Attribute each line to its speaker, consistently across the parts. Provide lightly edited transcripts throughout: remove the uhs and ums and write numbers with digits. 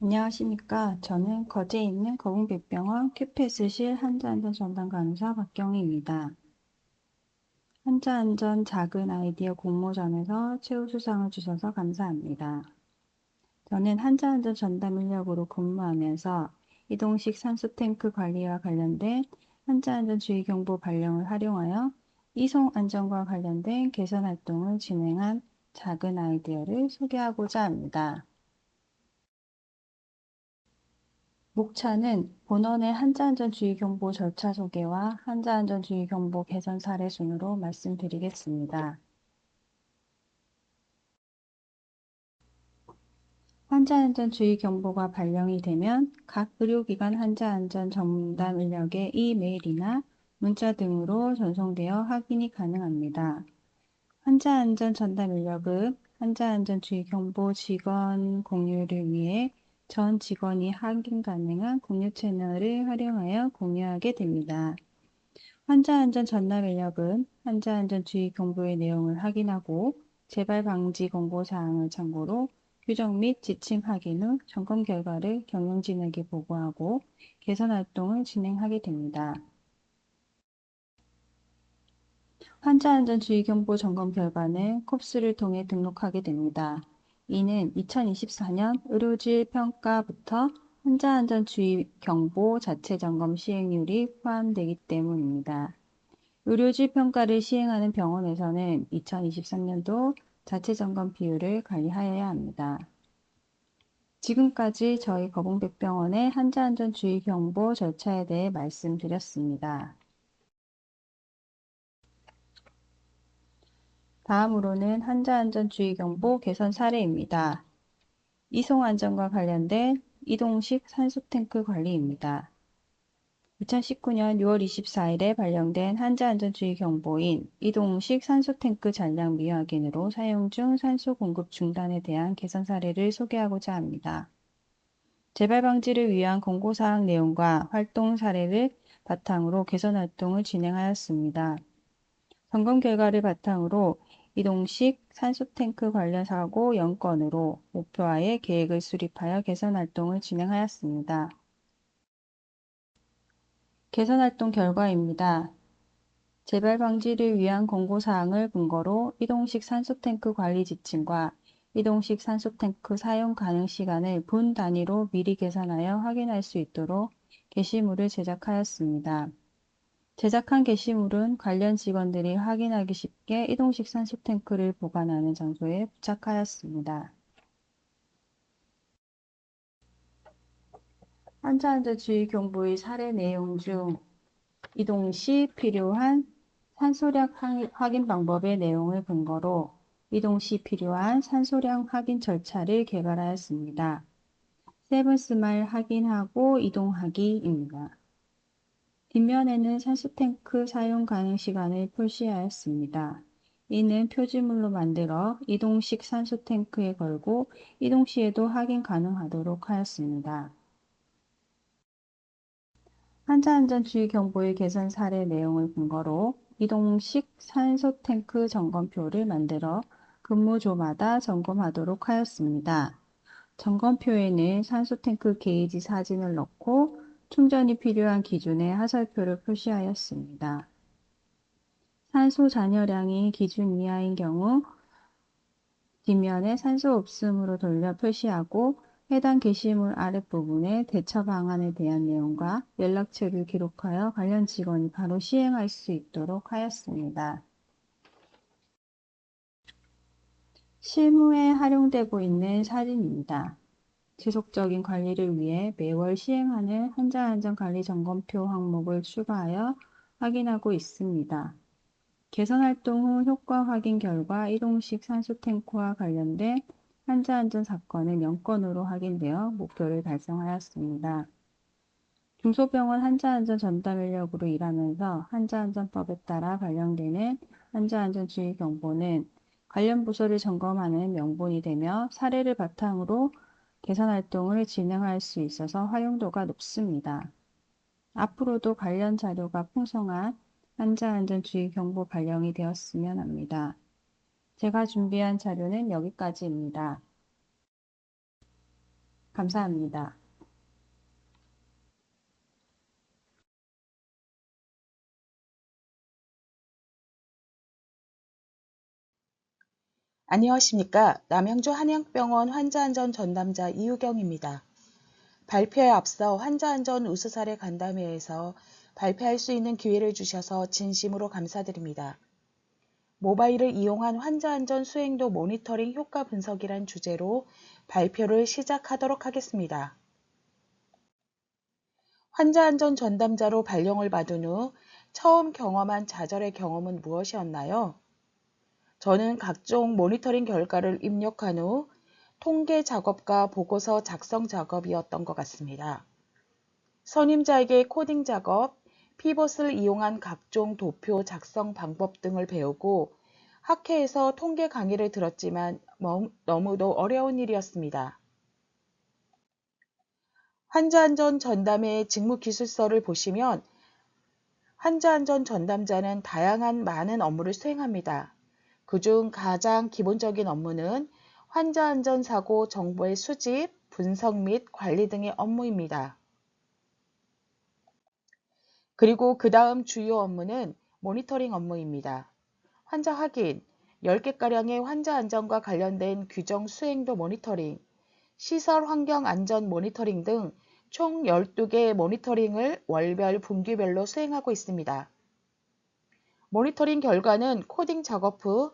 Speaker 1: 안녕하십니까. 저는 거제에 있는 거궁백병원 큐패스실 환자안전 전담 간호사 박경희입니다. 환자안전 작은 아이디어 공모전에서 최우수상을 주셔서 감사합니다. 저는 환자안전 전담 인력으로 근무하면서 이동식 산소탱크 관리와 관련된 환자안전 주의경보 발령을 활용하여 이송 안전과 관련된 개선 활동을 진행한 작은 아이디어를 소개하고자 합니다. 목차는 본원의 환자안전주의경보 절차 소개와 환자안전주의경보 개선 사례 순으로 말씀드리겠습니다. 환자안전주의경보가 발령이 되면 각 의료기관 환자안전 전담 인력의 이메일이나 문자 등으로 전송되어 확인이 가능합니다. 환자안전 전담 인력은 환자안전주의경보 직원 공유를 위해 전 직원이 확인 가능한 공유 채널을 활용하여 공유하게 됩니다. 환자안전 전담 인력은 환자안전 주의 경보의 내용을 확인하고 재발 방지 공고 사항을 참고로 규정 및 지침 확인 후 점검 결과를 경영진에게 보고하고 개선 활동을 진행하게 됩니다. 환자안전주의경보 점검 결과는 콥스를 통해 등록하게 됩니다. 이는 2024년 의료질 평가부터 환자안전주의경보 자체 점검 시행률이 포함되기 때문입니다. 의료질 평가를 시행하는 병원에서는 2023년도 자체 점검 비율을 관리하여야 합니다. 지금까지 저희 거궁백병원의 환자안전주의경보 절차에 대해 말씀드렸습니다. 다음으로는 환자안전주의경보 개선 사례입니다. 이송안전과 관련된 이동식 산소탱크 관리입니다. 2019년 6월 24일에 발령된 환자안전주의경보인 이동식 산소탱크 잔량 미확인으로 사용 중 산소 공급 중단에 대한 개선 사례를 소개하고자 합니다. 재발 방지를 위한 공고사항 내용과 활동 사례를 바탕으로 개선 활동을 진행하였습니다. 점검 결과를 바탕으로 이동식 산소탱크 관련 사고 0건으로 목표하에 계획을 수립하여 개선 활동을 진행하였습니다. 개선 활동 결과입니다. 재발 방지를 위한 공고사항을 근거로 이동식 산소탱크 관리 지침과 이동식 산소탱크 사용 가능 시간을 분 단위로 미리 계산하여 확인할 수 있도록 게시물을 제작하였습니다. 제작한 게시물은 관련 직원들이 확인하기 쉽게 이동식 산소탱크를 보관하는 장소에 부착하였습니다. 환자안전주의 경보의 사례 내용 중 이동 시 필요한 산소량 확인 방법의 내용을 근거로 이동 시 필요한 산소량 확인 절차를 개발하였습니다. 세븐스마일 확인하고 이동하기입니다. 뒷면에는 산소탱크 사용 가능 시간을 표시하였습니다. 이는 표지물로 만들어 이동식 산소탱크에 걸고 이동 시에도 확인 가능하도록 하였습니다. 환자안전주의 경보의 개선 사례 내용을 근거로 이동식 산소탱크 점검표를 만들어 근무조마다 점검하도록 하였습니다. 점검표에는 산소탱크 게이지 사진을 넣고 충전이 필요한 기준의 하설표를 표시하였습니다. 산소 잔여량이 기준 이하인 경우 뒷면에 산소 없음으로 돌려 표시하고 해당 게시물 아랫부분에 대처 방안에 대한 내용과 연락처를 기록하여 관련 직원이 바로 시행할 수 있도록 하였습니다. 실무에 활용되고 있는 사진입니다. 지속적인 관리를 위해 매월 시행하는 환자안전관리 점검표 항목을 추가하여 확인하고 있습니다. 개선 활동 후 효과 확인 결과 이동식 산소탱크와 관련된 환자안전 사건은 0건으로 확인되어 목표를 달성하였습니다. 중소병원 환자안전 전담 인력으로 일하면서 환자안전법에 따라 발령되는 환자안전주의 경보는 관련 부서를 점검하는 명분이 되며 사례를 바탕으로 개선 활동을 진행할 수 있어서 활용도가 높습니다. 앞으로도 관련 자료가 풍성한 환자안전주의 경보 발령이 되었으면 합니다. 제가 준비한 자료는 여기까지입니다. 감사합니다.
Speaker 2: 안녕하십니까. 남양주 한양병원 환자안전 전담자 이유경입니다. 발표에 앞서 환자안전 우수사례 간담회에서 발표할 수 있는 기회를 주셔서 진심으로 감사드립니다. 모바일을 이용한 환자안전 수행도 모니터링 효과 분석이란 주제로 발표를 시작하도록 하겠습니다. 환자안전 전담자로 발령을 받은 후 처음 경험한 좌절의 경험은 무엇이었나요? 저는 각종 모니터링 결과를 입력한 후 통계 작업과 보고서 작성 작업이었던 것 같습니다. 선임자에게 코딩 작업, 피벗을 이용한 각종 도표 작성 방법 등을 배우고 학회에서 통계 강의를 들었지만 너무도 어려운 일이었습니다. 환자안전 전담의 직무기술서를 보시면 환자안전 전담자는 다양한 많은 업무를 수행합니다. 그중 가장 기본적인 업무는 환자안전사고 정보의 수집, 분석 및 관리 등의 업무입니다. 그리고 그 다음 주요 업무는 모니터링 업무입니다. 환자 확인, 10개가량의 환자 안전과 관련된 규정 수행도 모니터링, 시설 환경 안전 모니터링 등 총 12개의 모니터링을 월별, 분기별로 수행하고 있습니다. 모니터링 결과는 코딩 작업 후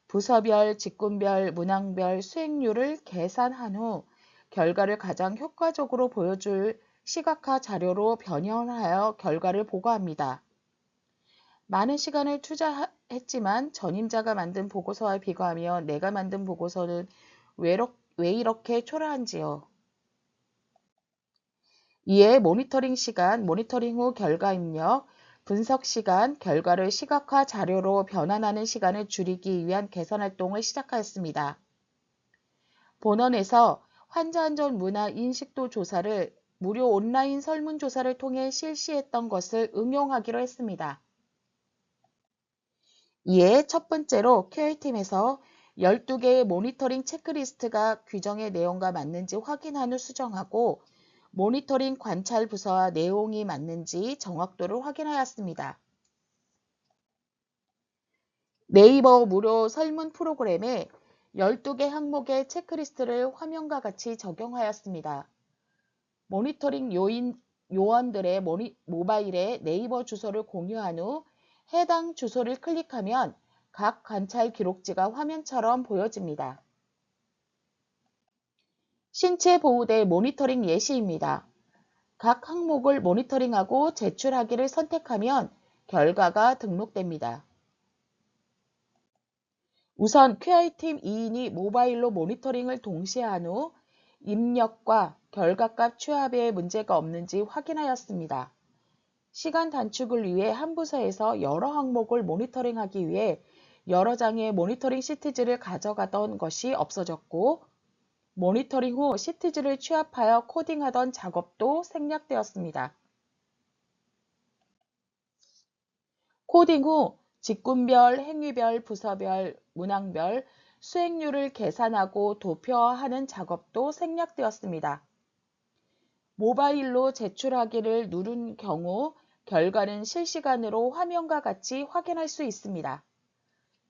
Speaker 2: 부서별, 직군별, 문항별 수행률을 계산한 후 결과를 가장 효과적으로 보여줄 시각화 자료로 변형하여 결과를 보고합니다. 많은 시간을 투자했지만 전임자가 만든 보고서와 비교하며 내가 만든 보고서는 왜 이렇게 초라한지요? 이에 모니터링 시간, 모니터링 후 결과 입력, 분석 시간, 결과를 시각화 자료로 변환하는 시간을 줄이기 위한 개선 활동을 시작하였습니다. 본원에서 환자안전 문화 인식도 조사를 무료 온라인 설문조사를 통해 실시했던 것을 응용하기로 했습니다. 이에 첫 번째로 QA팀에서 12개의 모니터링 체크리스트가 규정의 내용과 맞는지 확인한 후 수정하고 모니터링 관찰 부서와 내용이 맞는지 정확도를 확인하였습니다. 네이버 무료 설문 프로그램에 12개 항목의 체크리스트를 화면과 같이 적용하였습니다. 모니터링 요원들의 모바일에 네이버 주소를 공유한 후 해당 주소를 클릭하면 각 관찰 기록지가 화면처럼 보여집니다. 신체 보호대 모니터링 예시입니다. 각 항목을 모니터링하고 제출하기를 선택하면 결과가 등록됩니다. 우선 QI팀 2인이 모바일로 모니터링을 동시에 한 후 입력과 결과값 취합에 문제가 없는지 확인하였습니다. 시간 단축을 위해 한 부서에서 여러 항목을 모니터링하기 위해 여러 장의 모니터링 시트지를 가져가던 것이 없어졌고 모니터링 후 시트지를 취합하여 코딩하던 작업도 생략되었습니다. 코딩 후 직군별, 행위별, 부서별, 문항별, 수행률을 계산하고 도표화하는 작업도 생략되었습니다. 모바일로 제출하기를 누른 경우 결과는 실시간으로 화면과 같이 확인할 수 있습니다.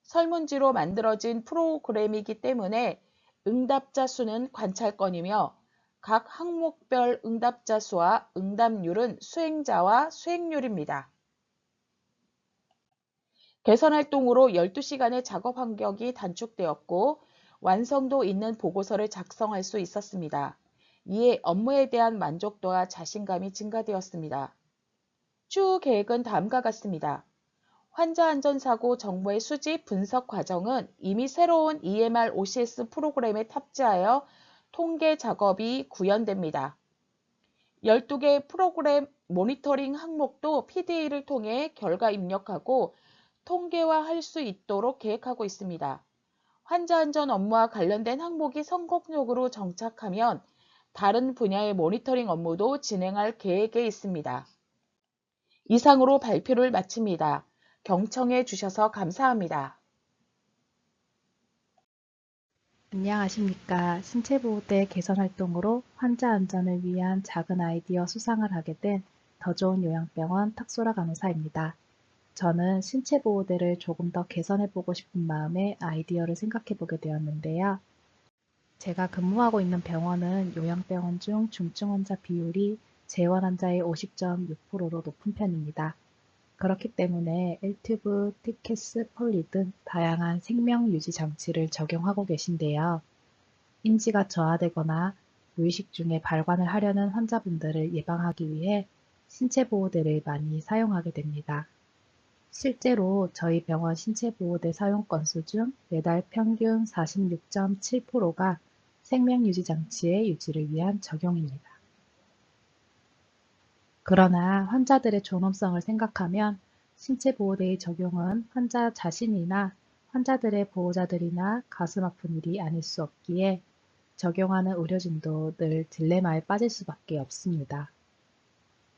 Speaker 2: 설문지로 만들어진 프로그램이기 때문에 응답자 수는 관찰건이며 각 항목별 응답자 수와 응답률은 수행자와 수행률입니다. 개선 활동으로 12시간의 작업 간격이 단축되었고 완성도 있는 보고서를 작성할 수 있었습니다. 이에 업무에 대한 만족도와 자신감이 증가되었습니다. 추후 계획은 다음과 같습니다. 환자안전사고 정보의 수집, 분석 과정은 이미 새로운 EMR OCS 프로그램에 탑재하여 통계 작업이 구현됩니다. 12개 프로그램 모니터링 항목도 PDA를 통해 결과 입력하고 통계화할 수 있도록 계획하고 있습니다. 환자안전 업무와 관련된 항목이 성공적으로 정착하면 다른 분야의 모니터링 업무도 진행할 계획에 있습니다. 이상으로 발표를 마칩니다. 경청해 주셔서 감사합니다.
Speaker 3: 안녕하십니까. 신체보호대 개선 활동으로 환자 안전을 위한 작은 아이디어 수상을 하게 된 더 좋은 요양병원 탁소라 간호사입니다. 저는 신체보호대를 조금 더 개선해보고 싶은 마음에 아이디어를 생각해보게 되었는데요. 제가 근무하고 있는 병원은 요양병원 중 중증 환자 비율이 재원 환자의 50.6%로 높은 편입니다. 그렇기 때문에 엘튜브, 티켓스, 폴리 등 다양한 생명 유지 장치를 적용하고 계신데요. 인지가 저하되거나 무의식 중에 발관을 하려는 환자분들을 예방하기 위해 신체보호대를 많이 사용하게 됩니다. 실제로 저희 병원 신체보호대 사용 건수 중 매달 평균 46.7%가 생명유지장치의 유지를 위한 적용입니다. 그러나 환자들의 존엄성을 생각하면 신체보호대의 적용은 환자 자신이나 환자들의 보호자들이나 가슴 아픈 일이 아닐 수 없기에 적용하는 의료진도 늘 딜레마에 빠질 수밖에 없습니다.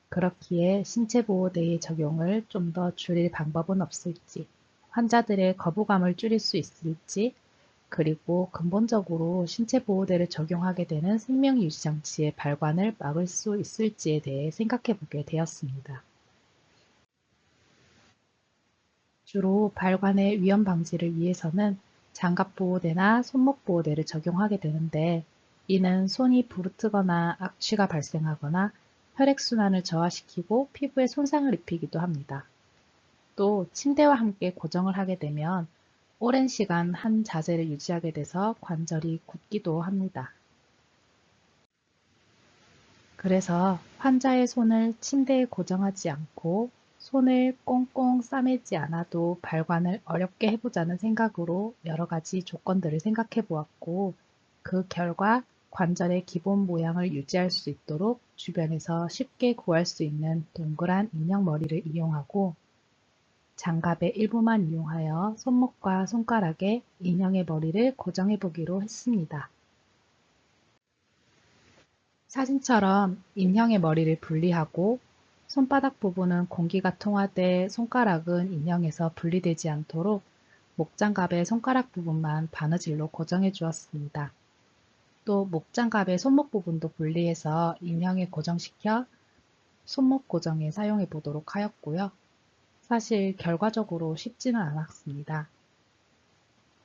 Speaker 3: 그렇기에 신체보호대의 적용을 좀 더 줄일 방법은 없을지, 환자들의 거부감을 줄일 수 있을지, 그리고 근본적으로 신체보호대를 적용하게 되는 생명유지장치의 발관을 막을 수 있을지에 대해 생각해 보게 되었습니다. 주로 발관의 위험 방지를 위해서는 장갑보호대나 손목보호대를 적용하게 되는데, 이는 손이 부르트거나 악취가 발생하거나 혈액순환을 저하시키고 피부에 손상을 입히기도 합니다. 또 침대와 함께 고정을 하게 되면 오랜 시간 한 자세를 유지하게 돼서 관절이 굳기도 합니다. 그래서 환자의 손을 침대에 고정하지 않고 손을 꽁꽁 싸매지 않아도 발관을 어렵게 해보자는 생각으로 여러 가지 조건들을 생각해 보았고, 그 결과 관절의 기본 모양을 유지할 수 있도록 주변에서 쉽게 구할 수 있는 동그란 인형 머리를 이용하고, 장갑의 일부만 이용하여 손목과 손가락에 인형의 머리를 고정해 보기로 했습니다. 사진처럼 인형의 머리를 분리하고 손바닥 부분은 공기가 통하되 손가락은 인형에서 분리되지 않도록 목장갑의 손가락 부분만 바느질로 고정해 주었습니다. 또 목장갑의 손목 부분도 분리해서 인형에 고정시켜 손목 고정에 사용해 보도록 하였고요. 사실 결과적으로 쉽지는 않았습니다.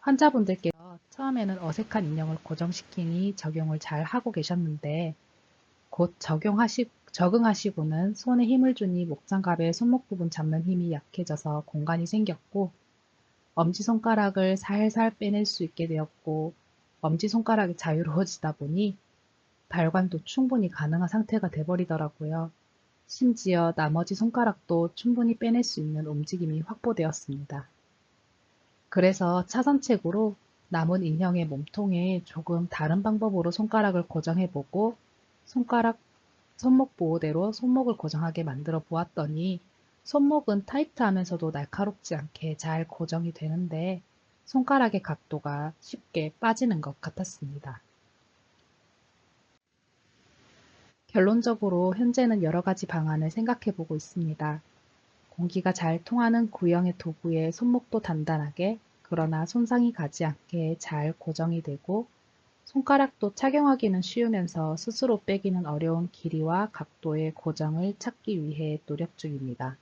Speaker 3: 환자분들께서 처음에는 어색한 인형을 고정시키니 적용을 잘 하고 계셨는데, 곧 적응하시고는 손에 힘을 주니 목장갑의 손목 부분 잡는 힘이 약해져서 공간이 생겼고, 엄지손가락을 살살 빼낼 수 있게 되었고, 엄지손가락이 자유로워지다 보니 발관도 충분히 가능한 상태가 돼버리더라고요. 심지어 나머지 손가락도 충분히 빼낼 수 있는 움직임이 확보되었습니다. 그래서 차선책으로 남은 인형의 몸통에 조금 다른 방법으로 손가락을 고정해보고 손목 보호대로 손목을 고정하게 만들어 보았더니 손목은 타이트하면서도 날카롭지 않게 잘 고정이 되는데 손가락의 각도가 쉽게 빠지는 것 같았습니다. 결론적으로 현재는 여러 가지 방안을 생각해 보고 있습니다. 공기가 잘 통하는 구형의 도구에 손목도 단단하게, 그러나 손상이 가지 않게 잘 고정이 되고, 손가락도 착용하기는 쉬우면서 스스로 빼기는 어려운 길이와 각도의 고정을 찾기 위해 노력 중입니다.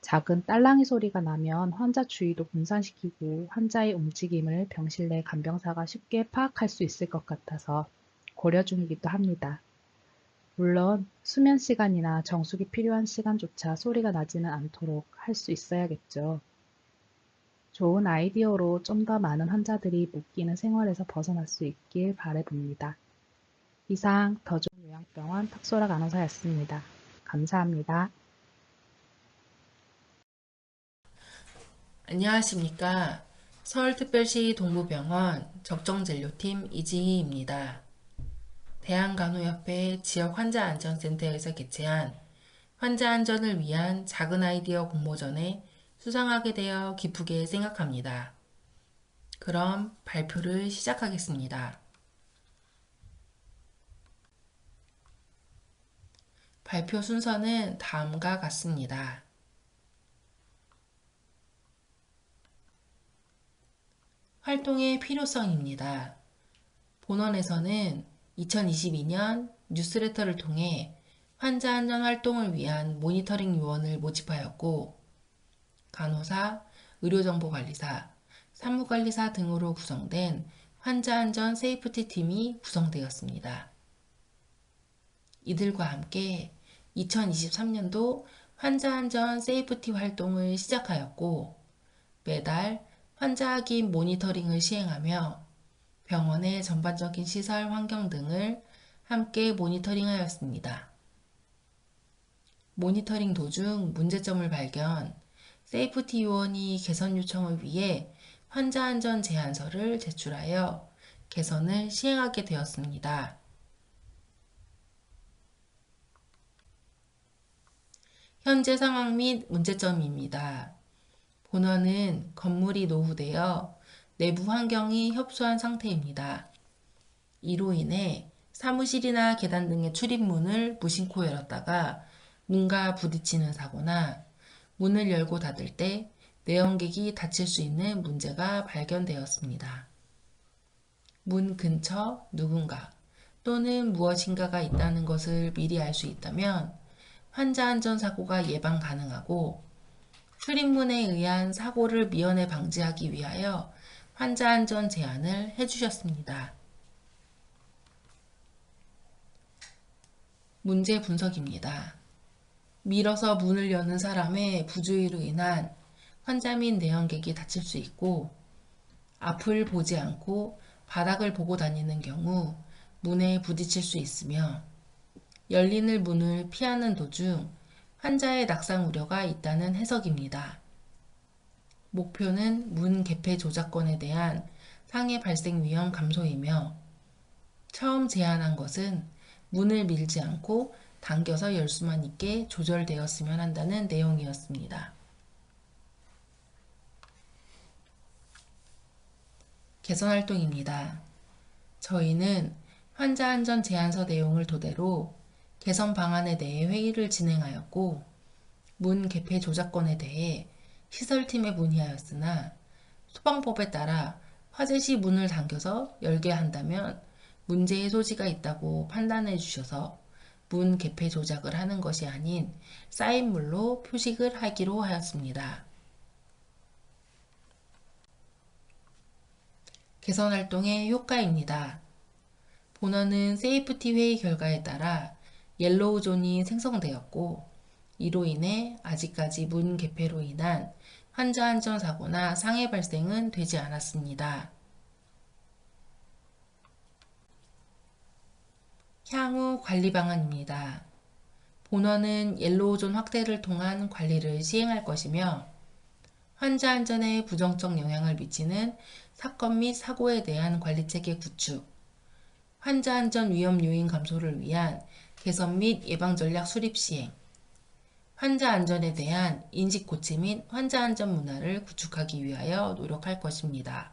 Speaker 3: 작은 딸랑이 소리가 나면 환자 주의도 분산시키고 환자의 움직임을 병실 내 간병사가 쉽게 파악할 수 있을 것 같아서 고려 중이기도 합니다. 물론 수면 시간이나 정수기 필요한 시간조차 소리가 나지는 않도록 할 수 있어야겠죠. 좋은 아이디어로 좀 더 많은 환자들이 묶이는 생활에서 벗어날 수 있길 바라봅니다. 이상 더 좋은 요양병원 탁소라 간호사였습니다. 감사합니다.
Speaker 4: 안녕하십니까. 서울특별시 동부병원 적정진료팀 이지희입니다. 대한간호협회 지역환자안전센터에서 개최한 환자 안전을 위한 작은 아이디어 공모전에 수상하게 되어 기쁘게 생각합니다. 그럼 발표를 시작하겠습니다. 발표 순서는 다음과 같습니다. 활동의 필요성입니다. 본원에서는 2022년 뉴스레터를 통해 환자 안전 활동을 위한 모니터링 요원을 모집하였고, 간호사, 의료정보관리사, 사무관리사 등으로 구성된 환자안전 세이프티 팀이 구성되었습니다. 이들과 함께 2023년도 환자안전 세이프티 활동을 시작하였고, 매달 환자 확인 모니터링을 시행하며 병원의 전반적인 시설 환경 등을 함께 모니터링하였습니다. 모니터링 도중 문제점을 발견, 세이프티 요원이 개선 요청을 위해 환자 안전 제안서를 제출하여 개선을 시행하게 되었습니다. 현재 상황 및 문제점입니다. 본원은 건물이 노후되어 내부 환경이 협소한 상태입니다. 이로 인해 사무실이나 계단 등의 출입문을 무심코 열었다가 문과 부딪히는 사고나 문을 열고 닫을 때 내연객이 다칠 수 있는 문제가 발견되었습니다. 문 근처 누군가 또는 무엇인가가 있다는 것을 미리 알 수 있다면 환자 안전 사고가 예방 가능하고, 출입문에 의한 사고를 미연에 방지하기 위하여 환자 안전 제안을 해주셨습니다. 문제 분석입니다. 밀어서 문을 여는 사람의 부주의로 인한 환자 및 내연객이 다칠 수 있고, 앞을 보지 않고 바닥을 보고 다니는 경우 문에 부딪힐 수 있으며, 열리는 문을 피하는 도중 환자의 낙상 우려가 있다는 해석입니다. 목표는 문 개폐 조작권에 대한 상해 발생 위험 감소이며, 처음 제안한 것은 문을 밀지 않고 당겨서 열 수만 있게 조절되었으면 한다는 내용이었습니다. 개선 활동입니다. 저희는 환자 안전 제안서 내용을 토대로 개선 방안에 대해 회의를 진행하였고, 문 개폐 조작권에 대해 시설팀에 문의하였으나 소방법에 따라 화재 시 문을 당겨서 열게 한다면 문제의 소지가 있다고 판단해 주셔서 문 개폐 조작을 하는 것이 아닌 사인물로 표식을 하기로 하였습니다. 개선 활동의 효과입니다. 본원은 세이프티 회의 결과에 따라 옐로우 존이 생성되었고, 이로 인해 아직까지 문 개폐로 인한 환자 안전 사고나 상해 발생은 되지 않았습니다. 향후 관리 방안입니다. 본원은 옐로우 존 확대를 통한 관리를 시행할 것이며, 환자 안전에 부정적 영향을 미치는 사건 및 사고에 대한 관리체계 구축, 환자 안전 위험 요인 감소를 위한 개선 및 예방 전략 수립 시행, 환자 안전에 대한 인식 고치 및 환자 안전 문화를 구축하기 위하여 노력할 것입니다.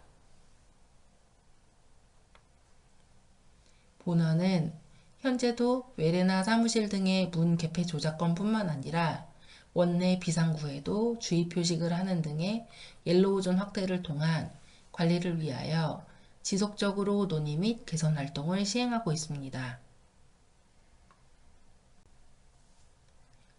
Speaker 4: 본원은 현재도 외래나 사무실 등의 문 개폐 조작권뿐만 아니라 원내 비상구에도 주의 표식을 하는 등의 옐로우 존 확대를 통한 관리를 위하여 지속적으로 논의 및 개선 활동을 시행하고 있습니다.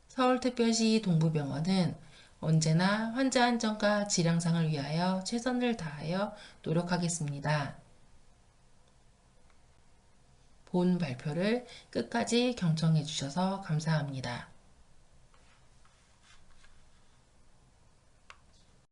Speaker 4: 서울특별시 동부병원은 언제나 환자 안전과 질병상을 위하여 최선을 다하여 노력하겠습니다. 본 발표를 끝까지 경청해 주셔서 감사합니다.